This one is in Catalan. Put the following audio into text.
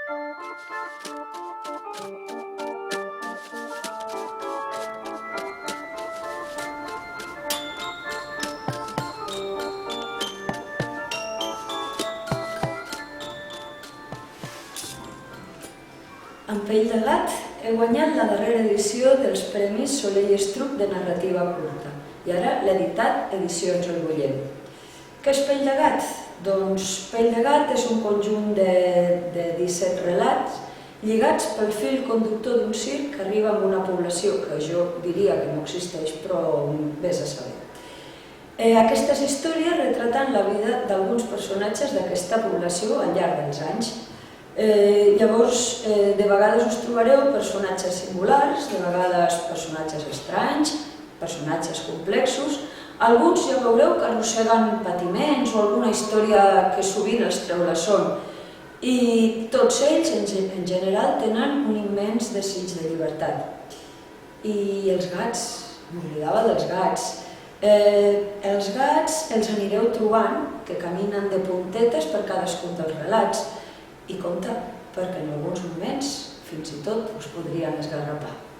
Amb Pell de Gat he guanyat la darrera edició dels Premis Soler i Estruc de narrativa curta i ara l'he editat Edicions El Bullent. Què és Pell de Gat? Doncs Pell de Gat és un conjunt de 17 relats lligats pel fil conductor d'un circ que arriba a una població que jo diria que no existeix, però vés a saber. Aquestes històries retraten la vida d'alguns personatges d'aquesta població al llarg dels anys. Llavors, de vegades us trobareu personatges singulars, de vegades personatges estranys, personatges complexos. Alguns ja veureu que arrosseguen patiments o alguna història que sovint els treu la son. I tots ells, en general, tenen un immens desig de llibertat. I els gats, m'oblidava dels gats. Els gats els anireu trobant que caminen de puntetes per cadascun dels relats. I compte, perquè en alguns moments fins i tot us podrien esgarrapar.